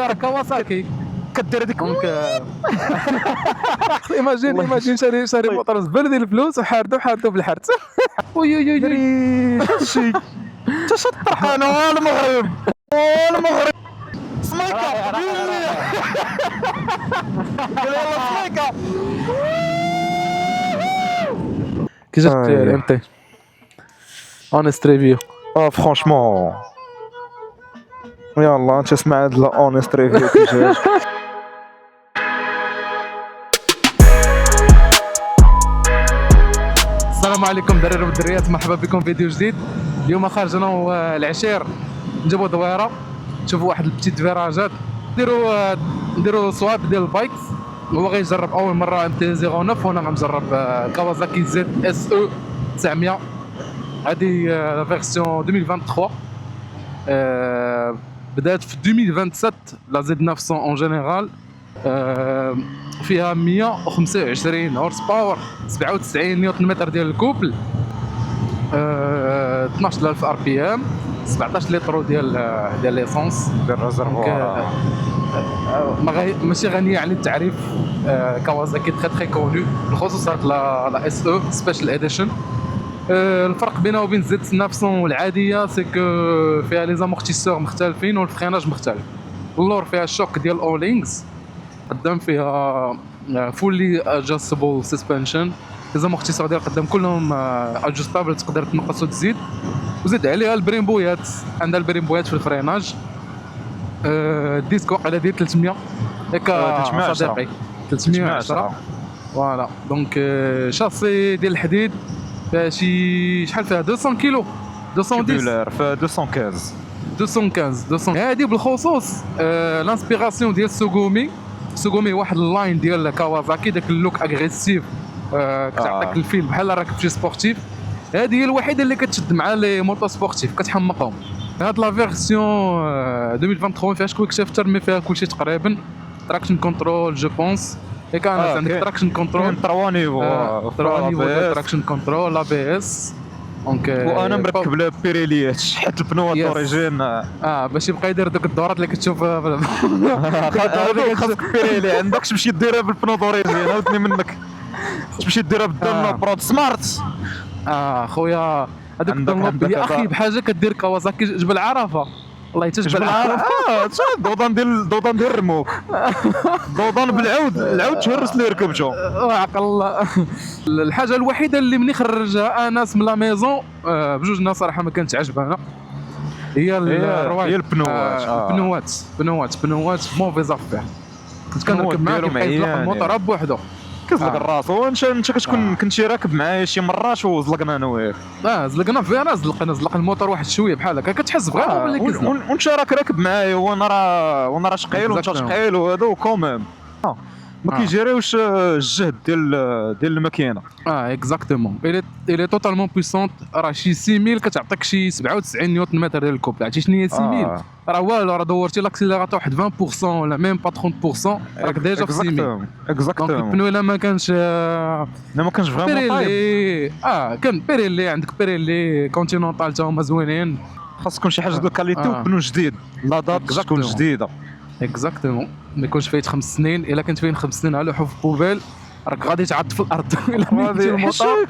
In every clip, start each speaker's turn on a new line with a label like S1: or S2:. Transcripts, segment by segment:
S1: خويا راه كawasaki
S2: كدير هذيك
S1: دونك ايماجين شاري موطور زبل ديال الفلوس وحاردو بالحرت وي وي وي
S2: هادشي انت شطح انا المغرب سميكا سميكا
S1: كي جاتك الامتي اونست ريفيو
S2: فرانشمون يلا انت اسمع هاد لا اونست ريفيو كي جات
S1: السلام عليكم دراري والدريات، مرحبا بكم فيديو جديد. اليوم خارج انا والعشير نجيبو دويره، نشوفوا واحد البتيت فيراجات، نديرو سواب ديال البايكس. هو غيجرب اول مره ام تي 09 وانا غنجرب كawasaki زد اس او 900. هذه لا فيرسيون 2023 بدات في 2027 لا زد 900 اون جينيرال. فيها 125 هورس باور، 97 نيوتن متر ديال الكوبل، 12000 ار بي ام، 17 لتر ديال ليسونس
S2: ديال الريزرفوار.
S1: ماشي غنيه عن التعريف. كawasaki تري كونو بالخصوص هاد لا اس او سبيشال اديشن. الفرق بينها وبين زد 900 والعاديه سي كو فيها لي زامورتيسور مختلفين والفريناج مختلف. اللور فيها الشوك ديال اولينكس، قدام فيها فولي ادجستبل سسبنشن، لي زامورتيسور ديال قدام كلهم ادجستابل، تقدر تنقص وتزيد. وزيد عليها البريمبويات، عندها البريمبويات في الفريناج. الديسك واقع ديال 300 ياك صديقي، 310 فوالا. دونك شاسي ديال الحديد فيها شي شحال فيها 200 كيلو 210
S2: في 215
S1: هادي بالخصوص. لانسبيراسيون ديال سوغومي واحد اللاين ديال كawasaki، داك اللوك اغريسيف كتعطيك الفيل بحال راكب شي سبورتيف. هذه هي الوحيده اللي كتشد مع لي موطو سبورتيف، كتحمقهم. هاد لا فيرسيون 2023 فيهاش كويك شيفتر، مي فيها كلشي تقريبا. تراكشن كنترول جو بونس ياك انا عندك تراكشن كنترول
S2: 3 نيفو،
S1: 3 نيفو ديال تراكشن كنترول لا بي اس. دونك
S2: وانا مركب له بيريليات، حيت البنوات اوريجين
S1: باش يبقى يدير دوك الدورات اللي كتشوف
S2: خاصك بيريلي عندك تمشي ديرها بالبنو اوريجين. عاودني منك تمشي ديرها بالدون برود سمارت.
S1: خويا هذوك الدنلوب يا اخي بحاجه كدير كawasaki جبل عرفه، والله حتى جبل عرفه.
S2: دودان ديال الرموك، دودان العود تهرس اللي ركبته.
S1: عقل الله. الحاجه الوحيده اللي مني خرجها انس من لا ميزون بجوجنا صراحه ما كانتش عجبانا، هي البنوات. بنوات موفيز افير. كنت كنركب معاه كيطلق الموطور بوحدو
S2: كزلق الراس. انت كتكون كنتي راكب معايا شي مرات وزلقنا انا وياك.
S1: زلقنا فيها، زلق الموتور واحد شويه بحال هكا، كتحس فريمون بلي كيزلق.
S2: وانت راكب معايا وانا راه شقيل وانت شقيل وهذا كوميم ما كيجريوش الجهد ديال الماكينه.
S1: اكزاكتومون. الي توتالمون بويسونت، راه شي 6000 كتعطيك شي 97 نيوتن متر ديال الكوبل. عرفتي شنو هي 6000؟ راه والو، راه دورتي لاكسيليراتور واحد 20% ولا ميم با 30% راك ديجا في 6000.
S2: اكزاكتومون.
S1: دونك البنو الا ما كانش
S2: فريمون طايب.
S1: كان بيريلي، عندك بيريلي كونتينونتال تا هما زوينين.
S2: خاص تكون شي حاجه ديال الكاليتي وبنو جديد، لا دات تكون جديده.
S1: اكزاكتومون. ما يكونش فايت 5 سنين. الا كنت فين 5 سنين على حوف بوبيل راك غادي تعط في الارض. الا مشيتي الموطور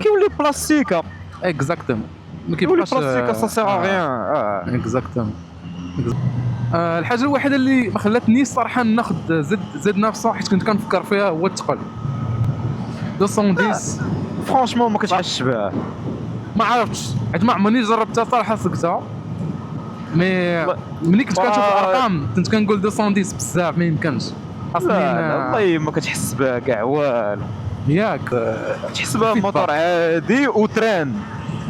S2: كيولي بلاستيكا.
S1: اكزاكتومون. ما كيبقاش
S2: بلاستيكا سا سيغ غيان.
S1: اكزاكتومون. الحاجه الوحيده اللي ما خلاتنيش صراحه ناخذ زد 900 حيت كنت كنفكر فيها هو الثقل 210.
S2: فرانشمون ما كتحسش بها،
S1: ما عرفتش حيت ما عمرني جربتها صراحه، سقتها. مي ملي كنت كنشوف الارقام كنت كنقول 210 بزاف، ما يمكنش
S2: اصلا. والله ما كتحس بها كاع والو،
S1: ياك
S2: تحس بها موتور عادي وتران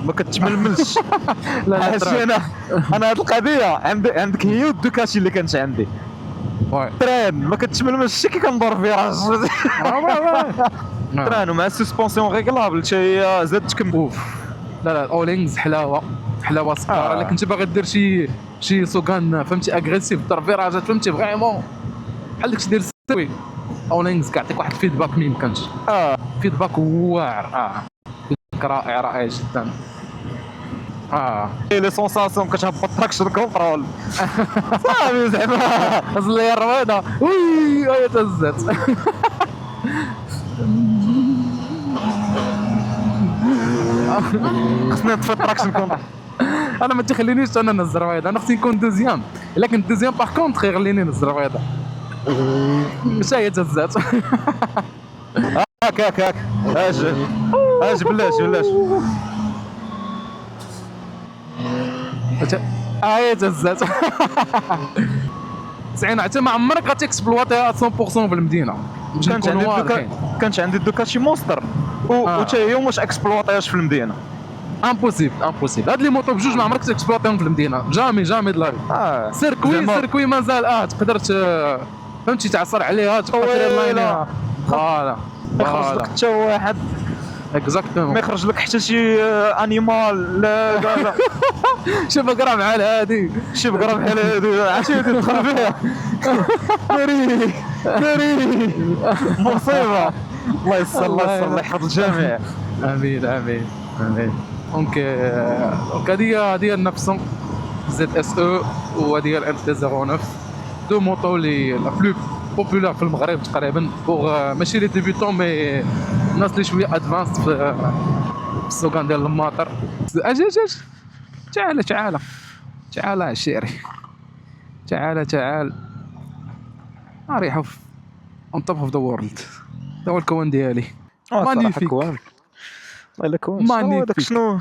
S2: ما كتململش.
S1: لا
S2: انا هاد القضيه عندك هي والدوكاشي اللي كانت عندي. تران ما كتململش كي كندور فيها. تران ومع السسبونسيون ريغلابل حتى هي زادت كم.
S1: لا اولينغز حلاوه سكاره. الا كنتي باغي دير شي سوغان فهمتي اغريسيف، دار فيراجات فهمتي فريمون بحال داكشي ديال السوي، اولينغز كيعطيك واحد الفيدباك ما يمكنش. فيدباك واعر. رائع جدا.
S2: لي سونساسيون كتهبط تراكشن كونترول صافي زعما
S1: هز لي الرويضه وي هي تهزات.
S2: خصني نطفي التراكشن كونترول.
S1: انا ما تخلينيش انا نهز الرويضه، انا خصني نكون دوزيام، لكن الدوزيام باغ كونتخ يخليني نهز الرويضه. مش هي تهزات.
S2: هاك اجي بلاش
S1: هي تهزات. 90 حتى ما عمرك غاتيكسبلواتيها 100% في المدينه.
S2: كانت عندي دوكاتشي مونستر وتا هي واش اكسبلواتيهاش في المدينه.
S1: امبوسيبل هاد لي موطو بجوج ما عمرك تكسبلواتيهم في المدينه، جامي د لا سيركوي مازال تقدر فهمتي تعصر عليها تبقى لاين. فوالا
S2: ما يخرج لك حتى واحد
S1: اكزاكتومون،
S2: ما يخرج لك حتى شي انيمال. لا
S1: شوف بقرا بحال هادي،
S2: شي بقرا بحال هادي عرفتي تدخل فيها ناري مصيبه. الله يسر الله يحفظ الجميع.
S1: امين. دونك هادي النفسون زد اس او وهادي الام تي 09 دو موطو لي لا بلو بوبولار في المغرب تقريبا بوغ ماشي لي ديبيوتون مي الناس اللي شويه ادفانس في السوق ديال الماطر. اجي تعال عشيري، تعال نريحو اون توب اوف ذا وورلد. هذا هو الكون ديالي مانيفيك.
S2: الله الا كون داك شنو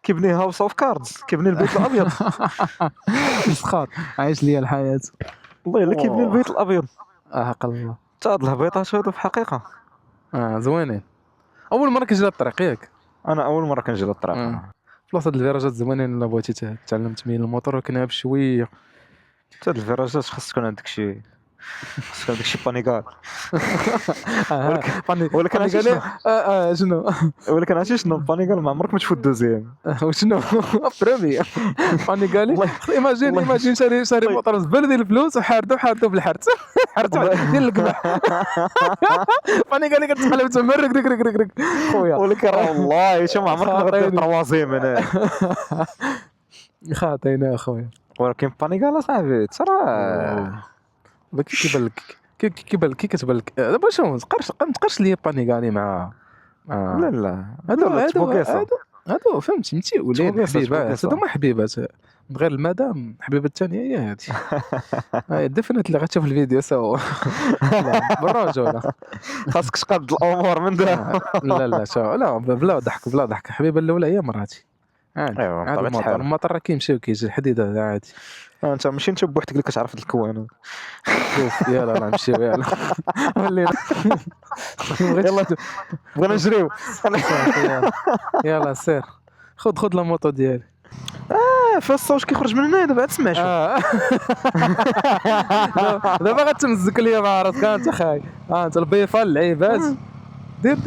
S2: كيبني هاوس اوف كاردز، كيبني البيت الابيض.
S1: مسخر عايش ليا الحياه.
S2: والله الا كيبني البيت الابيض.
S1: حق الله
S2: تا هاد الهبيطات هادو في الحقيقه
S1: زوينين. اول مره كنجي للطريق ياك؟
S2: انا اول مره كنجي للطريق.
S1: بلاصه الفيراجات زوينين. الا بغيتي تعلم تميل الموتور كنها بشويه.
S2: تا هاد الفيراجات خاص تكون عندك شي بانيكال. ولكن عرفتي
S1: شنو
S2: ولكن عرفتي شنو بانيكال ما عمرك ما تفوت دوزيام.
S1: وشنو بريمي بانيكالي. ايماجين شاري موطور زبل ديال الفلوس وحاردو بالحرت ديال القمح. بانيكالي كتقلب تمرك رك خويا.
S2: ولكن والله ما عمرك ما غادير طروازيم هنا
S1: خاطينا اخويا.
S2: ولكن بانيكال صاحبي ترى
S1: كيبان لك كتبان لك دابا شنو ما تقارش ليا بانيكالي مع
S2: لا
S1: هادو فهمتي متيولين حبيبات. هادو ما حبيبات من غير المدام. الحبيبه الثانيه هي هادي. هاي الدفنت اللي غتشوف الفيديو سوا بالرجوله.
S2: خاصك تقاد الامور من دابا.
S1: لا شو لا بلا ضحك. الحبيبه الاولى هي مراتي.
S2: ايوا
S1: بطبيعه المطر راه كيمشي وكيجي الحديد عادي.
S2: انت ماشي انت بوحدك اللي كتعرف الكوان.
S1: شوف يلا نمشيو ولينا
S2: يلا بغينا نجريو.
S1: يلا سير خذ لا موطو ديالي.
S2: فاش الصوت كيخرج من هنا دابا تسمع شوف.
S1: دابا غتمزك ليا مع راسك انت خاي. انت البيفا اللعيبات دير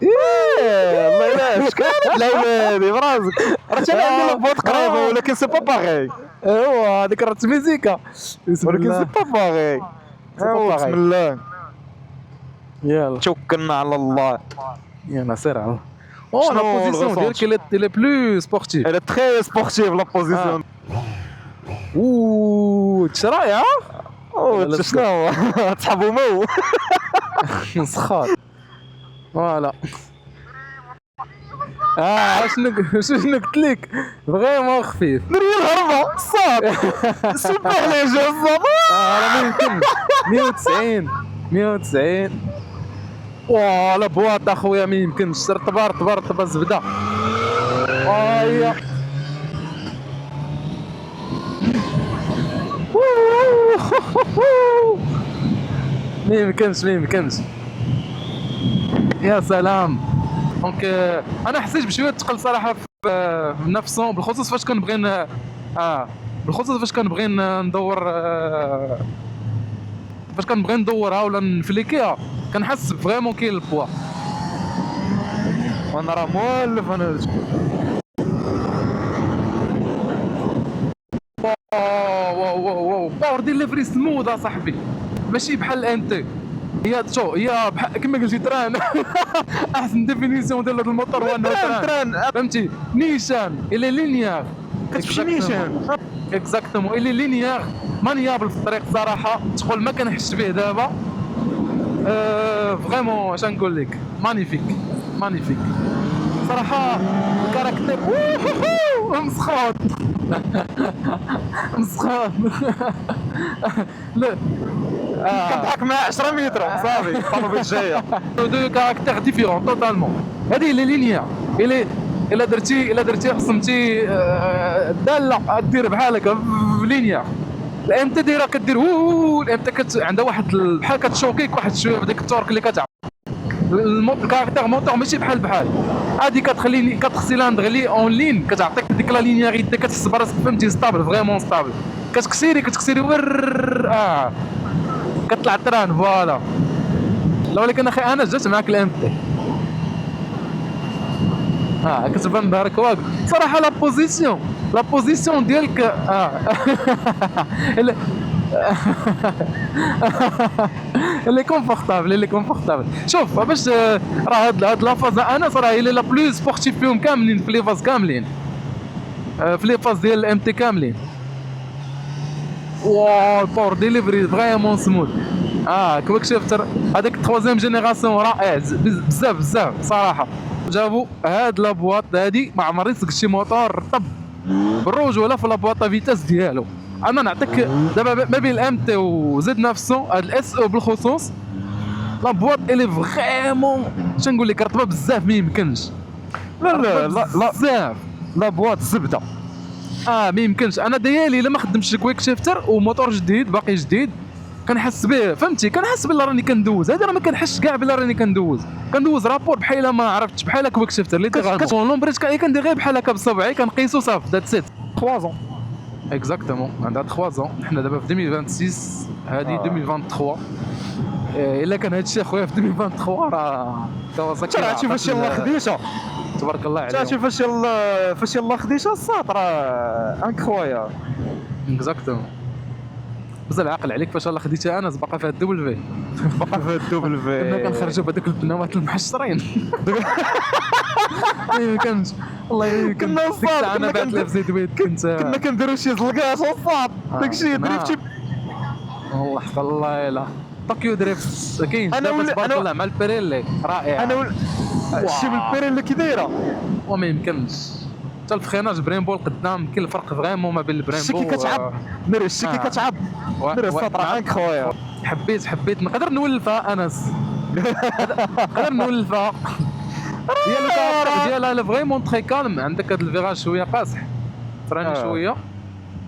S2: الله الا شكون اللعيبه هادي براسك. راه انا عندي لابوط قريبه ولكن سي با باغي.
S1: ايوا هذيك راه ميزيكا
S2: ولكن سي با باغي. بسم الله
S1: يلا
S2: توكلنا على الله.
S1: يلا سير على الله. لا بوزيسيون ديالك elle est plus sportive.
S2: Elle est très sportive la position.
S1: تشرايا
S2: شنو هو تصحابو مو
S1: مسخر. فوالا شنو قلت لك فريمون خفيف.
S2: دري الهربه صاد سبح لي جا
S1: راه ما يمكنش 190 ولا بواط اخويا ما يمكنش. سير طبر زبده. هيا ما يمكنش. يا سلام. دونك انا حسيت بشويه ثقل صراحه في نفسه بالخصوص فاش كنبغي ندورها ولا نفليكيها كنحس فريمون كاين البوا.
S2: وانا راه مولف انا.
S1: واو باور ديال ليفري سمود اصاحبي ماشي بحال الانتي. هي شو هي كما قلتي تران. احسن ديفينيسيون ديال هذا الموتور هو انه تران، فهمتي؟ نيشان الى لينيير،
S2: كتمشي نيشان
S1: اكزاكتومون الى لينيير مانيابل في الطريق صراحه، تقول ما كنحسش به دابا. فريمون اش نقول لك، مانيفيك مانيفيك صراحه. الكاركتير مسخوط. مسخوط. لا
S2: كنضحك مع 10 متر صافي الطوموبيل جايه.
S1: دو كاركتير ديفيرون توتالمون. هذه لي لينيا الا درتي قسمتي داله دير بحال هكا في لينيا. الام تي دايره كدير الام تي عندها واحد بحال كتشوكيك واحد شويه بديك التورك اللي كتعطي. الكاركتير موتور ماشي بحال هادي كتخليني كتخسيلاندغ لي اون لين كتعطيك ديك لا لينياريتي، كتحس براسك فهمتي ستابل فريمون ستابل. كتكسيري ور كطلع التران فوالا. لا ولكن اخي انا جات معاك الام تي كتبان ظهرك واقف صراحه. لا بوزيسيون ديالك اللي كونفورتابل. شوف باش راه هاد لا فاز انا صراحه هي لا بلوس سبورتيف فيهم كاملين، في لي فاز كاملين، في لي فاز ديال الام تي كاملين. واو الباور ديليفري فريمون سموث. كيفاش شفت هذاك التروازيام جينيراسيون رائع بزاف صراحه. جابوا هاد لابواط هادي ما عمري سقت شي موتور رطب بالروج ولا في لابواط فيتاس ديالو. انا نعطيك دابا ما بين الام تي وزد 900 هاد الاس او بالخصوص لابواط الي فريمون شنقول لك رطبه بزاف ما يمكنش.
S2: لا
S1: بزاف
S2: لابواط زبده.
S1: ما يمكنش. انا ديالي الا ما خدمتش كويك شيفتر وموتور جديد باقي جديد كنحس به، فهمتي؟ كنحس بلا راني كندوز. هذا راه ما كنحسش كاع بلا راني كندوز رابور بحال ما عرفتش بحال كويك شيفتر اللي تيغالمون لومبريج كندير غير بحال هكا بصبعي كنقيسو صافي ذات سيت
S2: 3 زون
S1: اكزاكتومون. عندها 3 زون. حنا دابا في 2026 هذه 2023. الا كان هادشي اخويا في 2023 راه كواساكي.
S2: عرفتي فاش يلاه خديشه
S1: تبارك الله عليك.
S2: عرفتي فاش يلاه خديشه الساط راه انكرويا.
S1: اكزاكتومون. بزاف عاقل عليك فاش الله خديتها انا باقا فيها الدبل في. كنا كنخرجوا بهذوك البنوات المحشرين. ما كانش والله
S2: كنا الصاد
S1: انا بعت لها في زيد ويد
S2: كنا كنديروا شي زلقاش الصاد داكشي دريفتي
S1: والله حق الله. لا طوكيو دريفت كاين تبارك الله مع البيريلي رائع.
S2: شي بالبيريلي كي دايره
S1: وما يمكنش حتى الفخيناج بريمبو القدام كاين الفرق فريمون ما بين البريمبو
S2: الشكي كتعب نري الشكي كتعب نري الساط راه عندك خويا.
S1: حبيت نقدر نولفها انس. نقدر نولفها. ديالها فريمون تري كالم. عندك هاد الفيراج شويه قاصح فراني شويه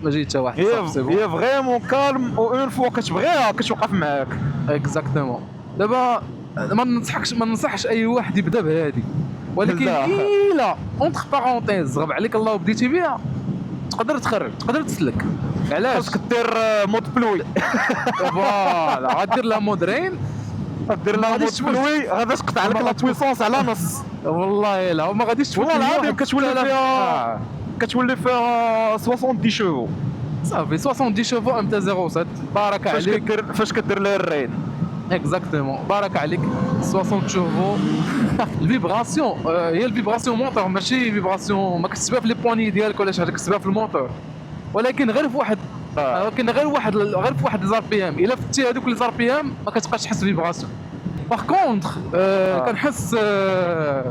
S1: ما جيت حتى واحد.
S2: هي فريمون كالم و اون فوا كتبغيها كتوقف معاك.
S1: اكزاكتومون. دابا ما ننصحش اي واحد يبدا بهادي، ولكن الا اونتر بارونتيز غاب عليك الله وبديتي بها تقدر تخرج تقدر تسلك. علاش؟
S2: خاصك دير مود بلوي.
S1: فوالا غدير لها مودرين
S2: دير لها مود بلوي غادي تقطع لك لا بويسونس على نص.
S1: والله الا وما غاديش تفوت.
S2: والله العظيم كتولي فيها 70 شوفو
S1: صافي. 70 شوفو ام تي 07 بارك عليك.
S2: فاش كدير لها الرين
S1: اكزاكتومون بارك عليك 60 شوفو. الفيبراسيون هي الفيبراسيون موتور ماشي فيبراسيون ما كتسبها في لي بواني ديالك ولا شي حاجه كتسبها في الموتور، ولكن غير في واحد غير في واحد لي بي ام. الا فتي هذوك لي بي ام ما كتبقاش تحس فيبراسيون. باغ كونطخ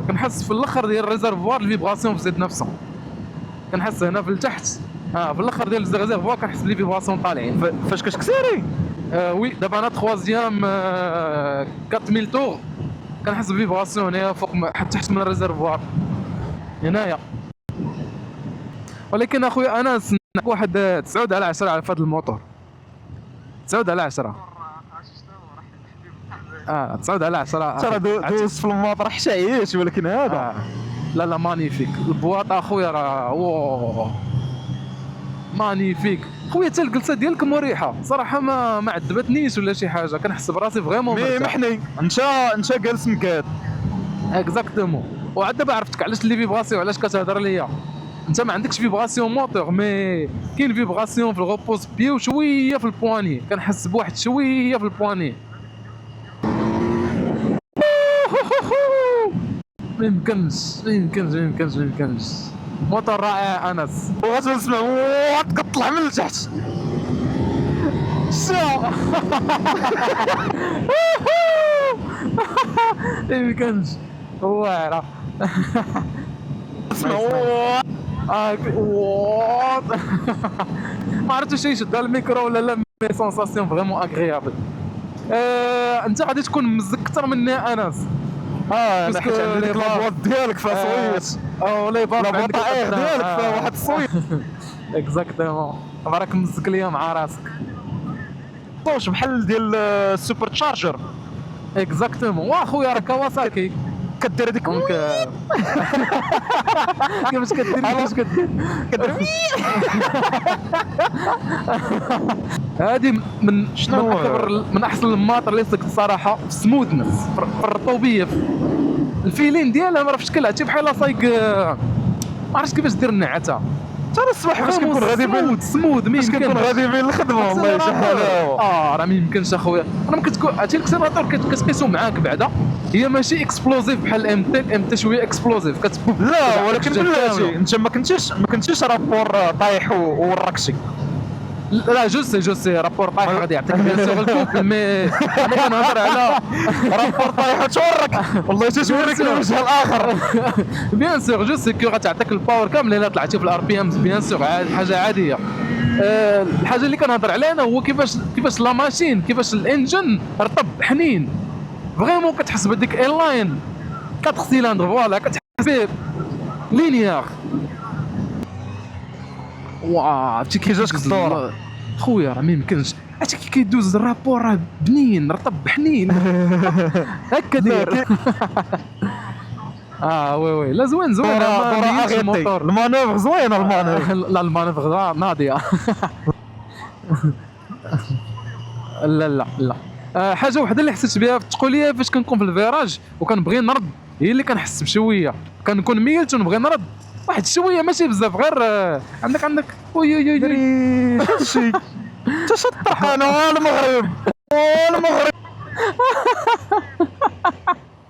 S1: كنحس في الاخر ديال الريزرفوار الفيبراسيون في زيد 900. كنحس هنا في التحت في الاخر ديال الريزرفوار كنحس بلي فيبراسيون طالعين.
S2: فاش كتكسيري
S1: وي دابا انا تخوازيام 4000 تور كنحس بفيبراسيون هنايا فوق حتى تحت من الريزرفوار هنايا. ولكن اخويا انا واحد 9 على 10 على هذا الموتور. 9 على 10 9 على 10
S2: ترى دوز في الموطر حشايش. ولكن هذا
S1: لا مانيفيك. البواط اخويا راه مانيفيك خويا. حتى الجلسه ديالك مريحه صراحه ما عذبتنيش ولا شي حاجه. كنحس براسي فريمون
S2: محني. انت جالس مكاد
S1: اكزاكتومون. وعاد دابا عرفتك علاش اللي فيبراسيون علاش كتهضر ليا. انت ما عندكش فيبراسيون موتور مي كاين فيبراسيون في الغوبوز بي وشويه في البواني. كنحس بواحد شويه في البواني ما يمكنش موتور رائع انس.
S2: وغتسمع كطلع من التحت
S1: ما يمكنش واعره.
S2: اسمع
S1: ما عرفتش يشد الميكرو ولا لا، مي سونساسيون فريمون اغريابل. انت غادي تكون مزك اكثر مني انس.
S2: انا حيت عندي ديك لابواط ديالك فيها صويت
S1: او لي باب
S2: لابواط
S1: عندك
S2: ديالك فيها واحد الصويت.
S1: اكزاكتومون راك مزك ليا مع راسك.
S2: واش بحال ديال السوبر تشارجر
S1: اكزاكتومون. واخويا راه كواساكي
S2: كدير هذيك
S1: دونك كيفاش كدير هادي من
S2: شنو هو؟
S1: من احسن الماطر اللي صدقت الصراحه في السموثنس، في الرطوبيه، في الفيلين ديالها. ما عرفتش شكلها حتى بحال صايق، ما عرفتش كيفاش دير النعته.
S2: ترى الصباح فاش كنكون غادي بين
S1: سموث ما
S2: فاش كنكون
S1: يمكنش.
S2: غادي بين الخدمه والله شي حلاوه.
S1: راه ما يمكنش اخويا. انا ممكن تكون هادشي الاكسلراتور كتقيسو معاك بعدا، هي ماشي اكسبلوزيف بحال الام تي شويه اكسبلوزيف كتبوب.
S2: لا ولكن بلاتي انت ما كنتيش رابور طايح وراكشي.
S1: لا جو سي رابور طايح غادي يعطيك بيان سور الكوبل، مي انا كنهضر على
S2: رابور طايح وتورك والله تتوريك الوجه الاخر.
S1: بيان سور جو سي كو غتعطيك الباور كامل الا طلعتي في الار بي ام، بيان سور حاجه عاديه. الحاجه اللي كنهضر عليها انا هو كيفاش لا ماشين، كيفاش الانجن رطب حنين فريمون. كتحس بديك ايرلاين 4 سيلاندر فوالا، كتحس به لينيير. عرفتي كي جاتك الدور خويا؟ راه ما يمكنش. عرفتي كي كيدوز الرابور راه بنين رطب حنين هكا داير. وي لا زوين
S2: الموتور المانوفر زوينه المانوفر.
S1: لا المانوفر ناضيه. لا حاجه وحده اللي حسيت بها في التقوليه فاش كنكون في الفيراج وكنبغي نرد، هي اللي كنحس بشويه كنكون ميلت ونبغي نرد واحد شويه ماشي بزاف، غير عندك وي
S2: هادشي انت شطح. انا المغرب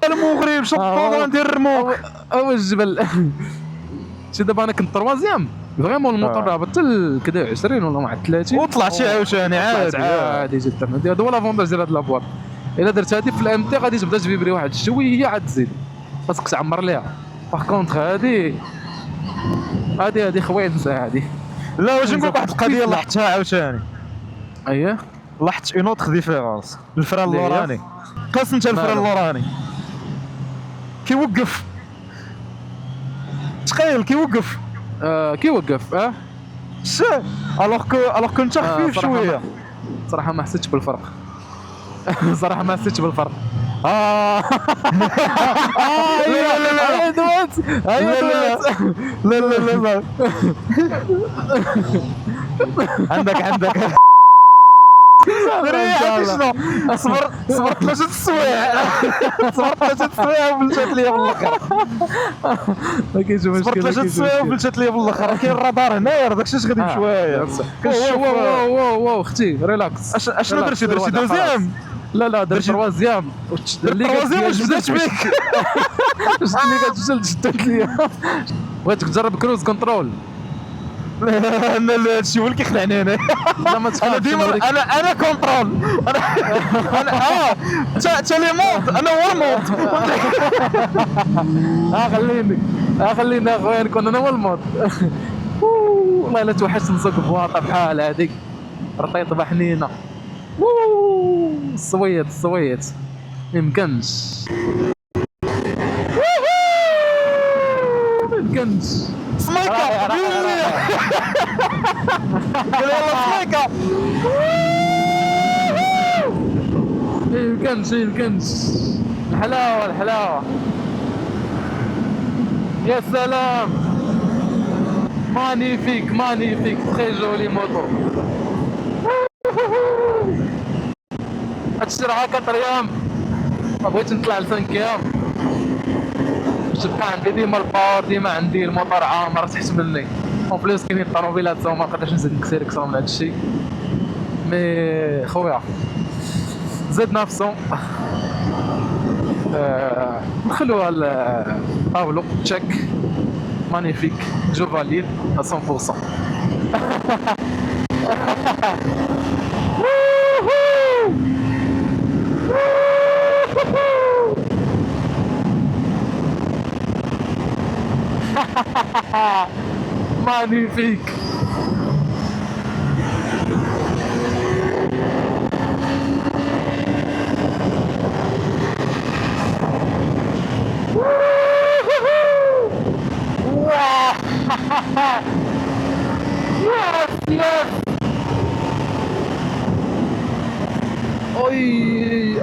S2: المغرب شطوط ندير الرموك
S1: او الجبل. شي دابا انا كنت تروازيام فريمون الموتور راه حتى كدا 20 ولا واحد 30
S2: وطلعتي عاوتاني
S1: عادي جدا. هذا هو لافونتاج ديال هاد لابواط. الا درت هادي في الام تي غادي تبدا تفيبري واحد شويه عاد تزيد، خاصك تعمر ليها. باغ كونطخ هادي خوينسه هادي.
S2: لا واش نقول واحد القضيه لاحظتها عاوتاني.
S1: اييه
S2: لاحظت اون اوتر ديفيرونس. الفران اللوراني قاس انت الفران اللوراني كيوقف، تخيل كيوقف سي الوغ كو انت خفيف شويه.
S1: صراحه ما حسيتش بالفرق. هي دوات
S2: لا عندك ريحتي شنو؟ صبرت 3 سوايع وبلشات ليا بالاخر.
S1: ما كاينش مشكل.
S2: صبرت 3 سوايع وبلشات ليا بالاخر. كاين الرادار هنايا داكشي اش غادي بشويه.
S1: واو اختي ريلاكس.
S2: اشنو درتي دوزيام؟
S1: لا درت تروازيام.
S2: التروازيام واش بدات بك؟
S1: اللي كتفشل شدت ليا. بغيتك تجرب كروز كنترول.
S2: انا هادشي هو اللي كيخلعني انا.
S1: لا ما تخافش.
S2: انا ديما انا كونترول. انا تيليمونت انا هو المونت. خليني اخويا نكون انا هو المونت.
S1: والله الا توحشت نسوق بواطه بحال هذيك رطيطه حنينه. الصويت ميمكنش.
S2: سميكا قال يلا سميكا.
S1: يمكنش. الحلاوه يا سلام. مانيفيك تري جولي موتور. هادشي راه 4 ايام ما بغيتش نطلع ل 5 ايام. تبقى عندي ديما الباور، ديما عندي الموتور عامر تحت مني. اون بليس كاينين الطوموبيلات تا هما مقدرش نزيد نكسر اكثر من هادشي. مي خويا زدنا في الصون. نخلوها باولو تشيك مانيفيك جو فاليد 100%. مانيفيك.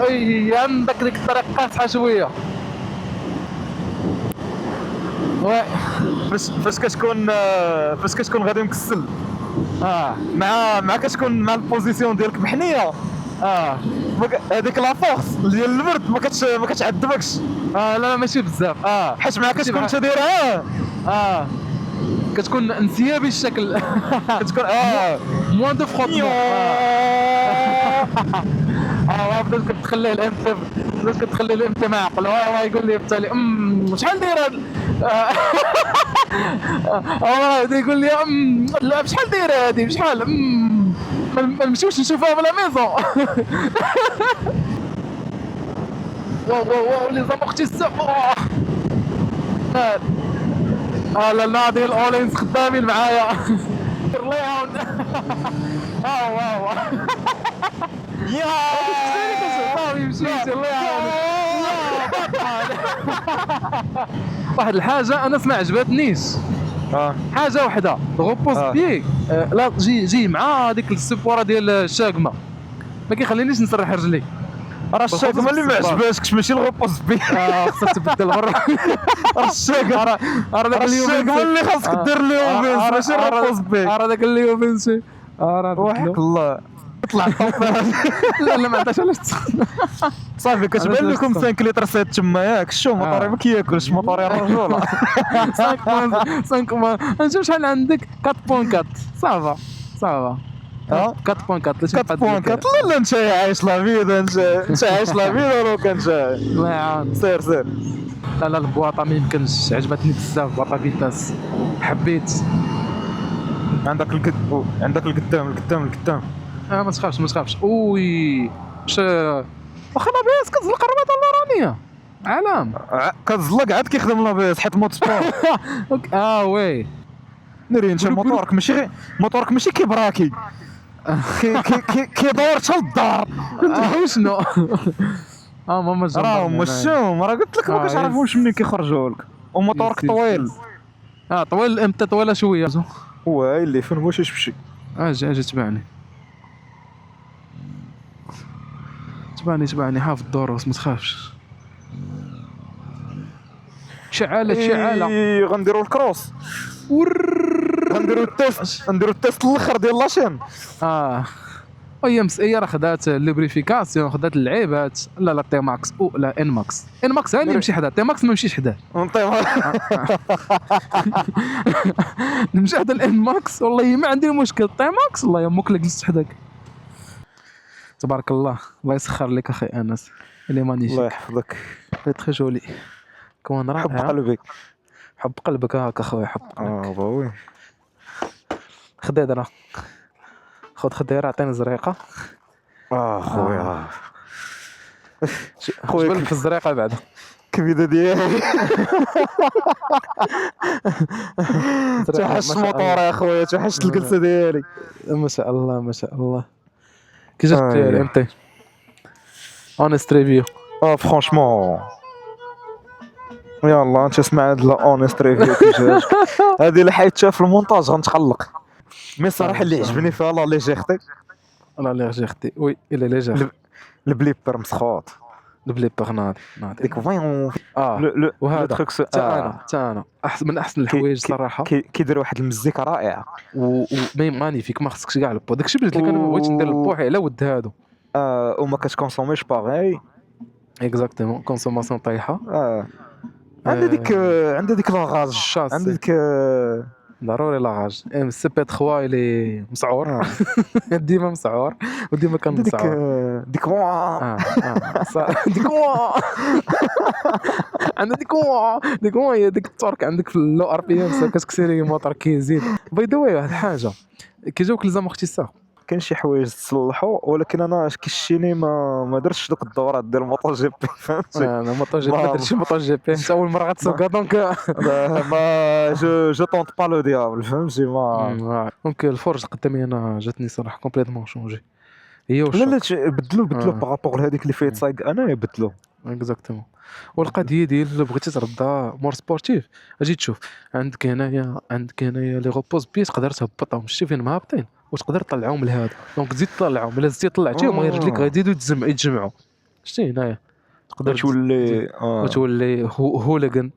S1: اي عندك ديك الطريق قاصحه شويه. وي
S2: فاش كتكون غادي مكسل مع كتكون مع البوزيسيون ديالك محنيه هذيك لا فورس ديال البرد ما كتعذبكش.
S1: لا ماشي بزاف.
S2: حيت مع كتكون انت دايرها
S1: كتكون انسيابي الشكل.
S2: كتكون
S1: موان دو فروتمون. بدات كتخليه الامتى، بدات كتخلي الامتى معقل. يقول لي بالتالي شحال داير هاد بدا يقول لي لا بشحال دايره هادي بشحال ما نمشيوش نشوفوها بلا ميزون. واو لي زامورتيسور. لا هادي الاولينز خدامين معايا. الله يعاون. واو يمشي الله يعاون. واحد الحاجه انا ما عجبتنيش. حاجه وحده غوبوز بيي لا جي مع هذيك السبوره ديال الشاقمه ما كيخلينيش نسرح رجلي.
S2: راه الشاقمه اللي ما عجباتكش ماشي الغوبوز بيي.
S1: خصك تبدل برا.
S2: الشاقمه اللي خاصك دير اليوم ماشي الغوبوز بيي.
S1: داك اليوم بنسي
S2: وحق الله طلع الطوفان.
S1: لا ما عندهاش علاش
S2: صافي كتبان لكم 5 لتر سيت تما ياك شو موطوري ما كياكلش موطوري الرجوله.
S1: 5 نشوف شحال عندك 4.4 صافا 4.4
S2: لا انت عايش لا فيدا انت عايش لا فيدا لو كان جاي
S1: الله يعاون.
S2: سير
S1: لا البواطه ما يمكنش عجبتني بزاف بواطه فيتاس حبيت.
S2: عندك القدام
S1: ما تخافش. وي واخا لابيس كتزلق الرباط اللورانيه علام
S2: كتزلق عاد كيخدم لابيس حيت موت سبور.
S1: وي
S2: ناري انت موطورك ماشي كيبراكي كيدور حتى للدار.
S1: شنو ماما
S2: راه مشوم راه قلت لك ما كتعرفوش منين كيخرجوا لك. وموطورك طويل
S1: طويل امتى طويله شويه
S2: واي اللي فين واش تمشي.
S1: اجي تبعني حافظ الدروس ما تخافش. شعاله
S2: غنديروا الكروس غنديروا التيست الاخر ديال لاشين.
S1: وهي مسئيه راه خدات لوبريفيكاسيون خدات اللعيبات. لا تي ماكس لا ان ماكس هاني يمشي حدا تي ماكس ما يمشيش حداه. نمشي حدا الان ماكس والله ما عندي مشكل. تي ماكس والله يمك جلست حداك. تبارك الله يسخر لك اخي انس اللي مانيش.
S2: الله يحفظك
S1: تري جولي كون رائع. حب قلبك هاك اخويا حب قلبك.
S2: باوي
S1: خديدره خذ خديره عطيني زريقه.
S2: خويا
S1: خويا في الزريقه بعدا
S2: كبيده ديالي. توحشت الموطور يا خويا توحشت الجلسه ديالي.
S1: ما شاء الله كي جات الامتي اونست ريفيو.
S2: فرانشمون يلا انت اسمع هاد لا اونست ريفيو كي جات هادي اللي حيتها في المونتاج غنتقلق. مي الصراحه اللي عجبني فيها لا ليجيرتي
S1: وي الا ليجير
S2: البليبر مسخوط
S1: البليبر ناضي
S2: ديك فايون
S1: وهذا
S2: تروك
S1: تا انا من احسن الحوايج صراحه.
S2: كيدير واحد المزيكا رائعه
S1: مانيفيك ما خصكش كاع البو داكشي باش انا بغيت ندير البوحي على ود هادو
S2: وما كتكونسوميش باغي
S1: اكزاكتومون كونسوماسيون طايحه.
S2: عندها ديك لاغاز عندها ديك
S1: ضروري لاغاج سي بي 3 اللي مسعور ديما مسعور وديما كان
S2: ديك
S1: مسعور
S2: ديك
S1: ديك عندك ديك هي ديك التورك عندك في اللو ار بي ام كتكسيري موتور كيزيد باي ذا واي واحد الحاجه كيجاوك لزام اختصاص
S2: كاين شي حوايج تصلحوا ولكن انا كيشيني ما درتش دوك الدورات ديال الموتو جي بي فهمتي
S1: انا موتو جي بي درتي موتو جي بي انت اول مره غتسوقها دونك
S2: ما جو طونط با لو ديابل فهمتي ما
S1: دونك الفورج قدامي انا جاتني صراحه كومبليتمون شونجي هي
S2: لا لا
S1: والشوك
S2: بدلو بارابور لهذيك اللي فايت صايق انا بدلو
S1: اكزاكتومون والقضيه ديال بغيتي تردها مور سبورتيف اجي تشوف عندك هنايا لي غوبوز بي تقدر تهبطهم شتي فين مهابطين وتقدر تطلعهم لهذا دونك تزيد تطلعهم الا زدتي طلعتيهم رجليك غيزيدوا يتجمعوا شتي هنايا تقدر تولي هوليغان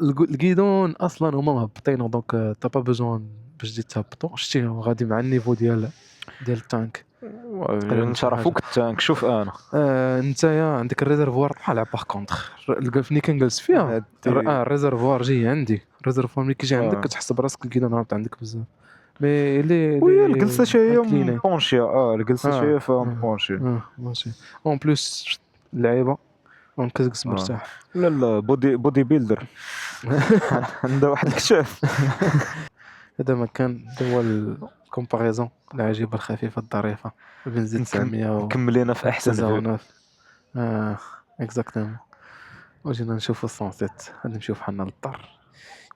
S1: الكيدون اصلا هما مهبطين دونك تا با بوزون باش تزيد تهبطوا شتي غادي مع النيفو ديال التانك
S2: نشرفوك التانك شوف انا
S1: نتايا عندك الريزرفوار طالع باغ كونطخ فني كنجلس فيها الريزرفوار جاي عندي الريزرفوار ملي كيجي عندك كتحس براسك الكيدون هابط عندك بزاف مي اللي
S2: الجلسه شويه مبونشيه الجلسه شويه مبونشيه
S1: ماشي اون بليس اللعيبه كتجلس مرتاح
S2: لا بودي بيلدر عنده واحد الكشاف
S1: هذا ما كان هو الكومباريزون العجيبه الخفيفه الظريفه بين زد 900
S2: كملينا في احسن
S1: زون اكزاكتومون وجينا نشوفوا السونسيت غادي نمشيو بحالنا للدار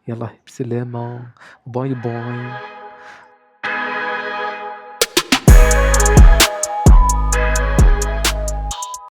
S1: يلا بسلامه باي باي